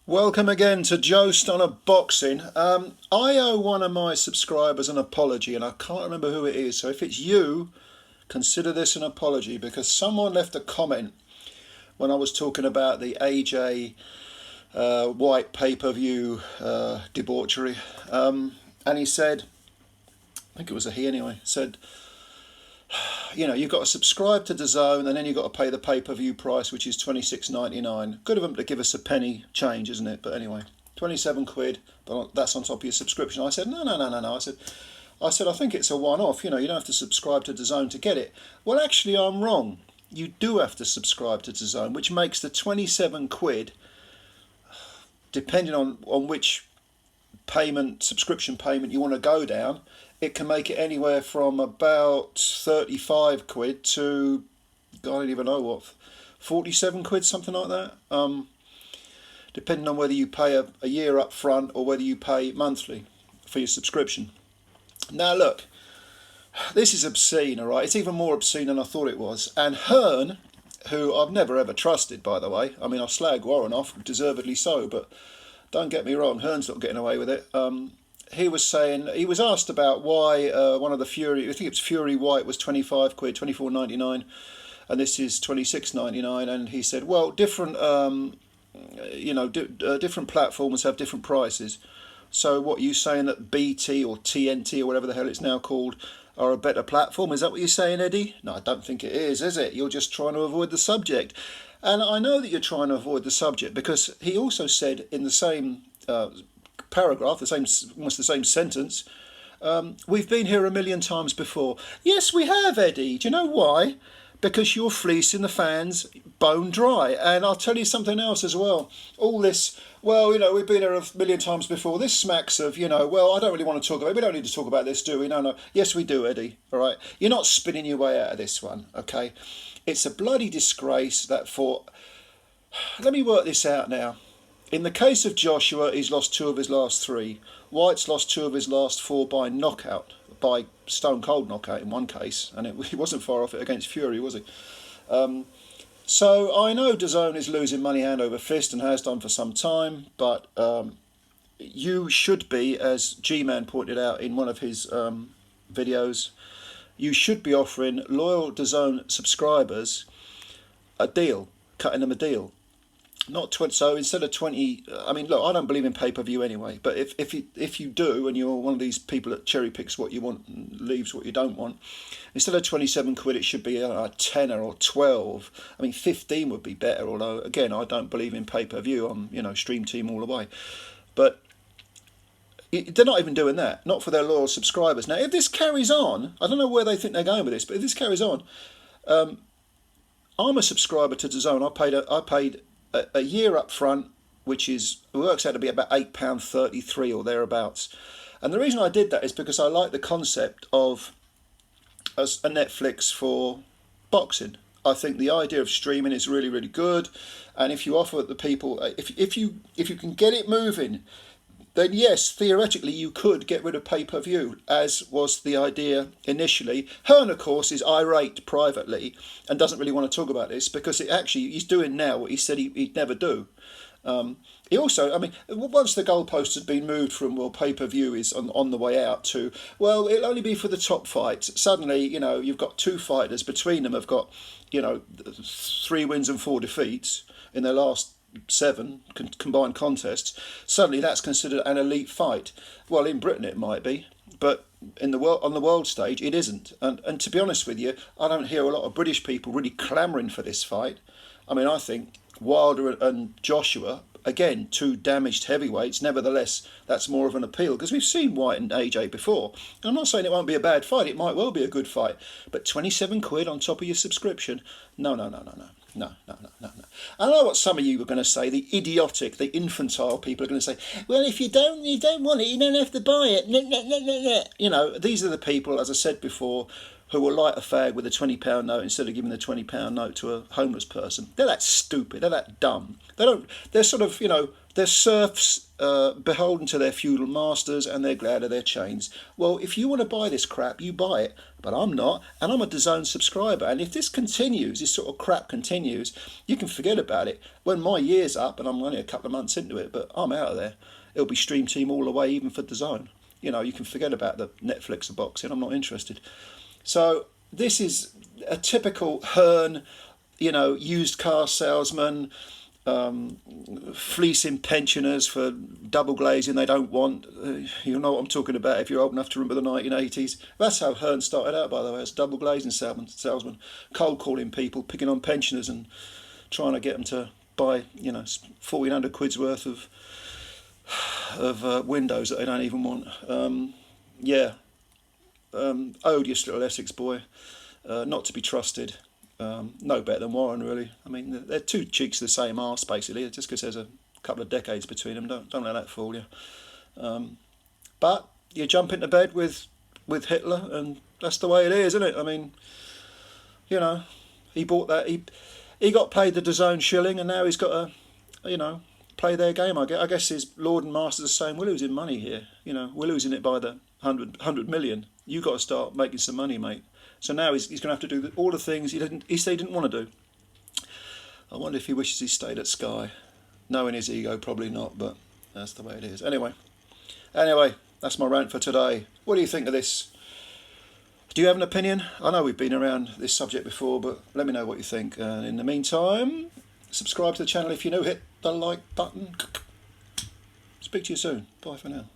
Welcome again to Jost on a Boxing. I owe one of my subscribers an apology and I can't remember who it is. So if it's you, consider this an apology because someone left a comment when I was talking about the AJ White pay-per-view debauchery. And he said, I think it was a he anyway, said, you know, you've got to subscribe to DAZN and then you've got to pay the pay-per-view price, which is £26.99. Good of them to give us a penny change, isn't it? But anyway, 27 quid, but that's on top of your subscription. I said, no. I said, I think it's a one-off. You know, you don't have to subscribe to DAZN to get it. Well, actually, I'm wrong. You do have to subscribe to DAZN, which makes the 27 quid, depending on which subscription payment you want to go down, it can make it anywhere from about 35 quid to, I don't even know what, 47 quid, something like that. Depending on whether you pay a year up front or whether you pay monthly for your subscription. Now look, this is obscene, all right? It's even more obscene than I thought it was. And Hearn, who I've never ever trusted, by the way. I mean, I've slagged Warren off, deservedly so, but don't get me wrong, Hearn's not getting away with it. He was saying, he was asked about why one of the Fury, I think it's Fury White, was 25 quid, 24.99, and this is 26.99, and he said, well, different different platforms have different prices. So what, are you saying that BT or TNT or whatever the hell it's now called are a better platform? Is that what you're saying, Eddie? No, I don't think it is it? You're just trying to avoid the subject. And I know that you're trying to avoid the subject because he also said in the same paragraph, almost the same sentence, we've been here a million times before. Yes, we have, Eddie. Do you know why? Because you're fleecing the fans bone dry. And I'll tell you something else as well. All this, well, you know, we've been here a million times before. This smacks of, you know, well, I don't really want to talk about it. We don't need to talk about this, do we? No. Yes, we do, Eddie. All right. You're not spinning your way out of this one, okay? It's a bloody disgrace that let me work this out now. In the case of Joshua, he's lost 2 of his last 3. White's lost 2 of his last 4 by knockout, by stone cold knockout in one case, and he wasn't far off it against Fury, was he? So I know DAZN is losing money hand over fist and has done for some time, but you should be, as G-Man pointed out in one of his videos, you should be offering loyal DAZN subscribers a deal, cutting them a deal. Not 20, so instead of 20, I mean, look, I don't believe in pay-per-view anyway, but if you do, and you're one of these people that cherry picks what you want and leaves what you don't want, instead of 27 quid, it should be a tenner or 12. I mean, 15 would be better, although, again, I don't believe in pay-per-view. I'm, you know, Stream Team all the way. But they're not even doing that, not for their loyal subscribers. Now, if this carries on, I don't know where they think they're going with this, but if this carries on, I'm a subscriber to DAZN. I paid a year up front, which works out to be about £8.33 or thereabouts. And the reason I did that is because I like the concept of a Netflix for boxing. I think the idea of streaming is really, really good. And if you offer the people, if you can get it moving, then yes, theoretically you could get rid of pay-per-view, as was the idea initially. Hearn, of course, is irate privately and doesn't really want to talk about this because he's doing now what he said he'd never do. He also, I mean, once the goalpost had been moved from, well, pay-per-view is on the way out to, well, it'll only be for the top fights. Suddenly, you know, you've got 2 fighters, between them have got, you know, 3 wins and 4 defeats in their last 7 combined contests. Suddenly that's considered an elite fight. Well, in Britain it might be, but on the world stage it isn't. And to be honest with you, I don't hear a lot of British people really clamouring for this fight. I mean, I think Wilder and Joshua, again, 2 damaged heavyweights, nevertheless that's more of an appeal because we've seen White and AJ before. I'm not saying it won't be a bad fight, it might well be a good fight, but 27 quid on top of your subscription, no. I know what some of you were going to say, the idiotic, the infantile people are going to say, well, if you don't want it, you don't have to buy it. You know, these are the people, as I said before, who will light a fag with a £20 note instead of giving the £20 note to a homeless person. They're that stupid. They're that dumb. They're sort of, they're serfs beholden to their feudal masters, and they're glad of their chains. Well, if you want to buy this crap, you buy it. But I'm not, and I'm a DAZN subscriber. And if this continues, this sort of crap continues, you can forget about it. When my year's up, and I'm only a couple of months into it, but I'm out of there, it'll be Stream Team all the way, even for DAZN. You can forget about the Netflix of boxing. I'm not interested. So this is a typical Hearn, used car salesman, fleecing pensioners for double glazing they don't want. You know what I'm talking about if you're old enough to remember the 1980s. That's how Hearn started out, by the way, as double glazing salesman, cold calling people, picking on pensioners and trying to get them to buy 1,400 quid's worth of windows that they don't even want. Odious little Essex boy, not to be trusted. No better than Warren, really. I mean, they're two cheeks of the same arse, basically, just because there's a couple of decades between them. Don't let that fool you. But you jump into bed with Hitler, and that's the way it is, isn't it? I mean, he bought that. He got paid the DAZN shilling, and now he's got to, play their game. I guess his lord and masters are saying, we're losing money here. We're losing it by the 100 million. You got to start making some money, mate. So now he's going to have to do all the things he said he didn't want to do. I wonder if he wishes he stayed at Sky. Knowing his ego, probably not, but that's the way it is. Anyway, that's my rant for today. What do you think of this? Do you have an opinion? I know we've been around this subject before, but let me know what you think. In the meantime, subscribe to the channel if you're new. Hit the like button. Speak to you soon. Bye for now.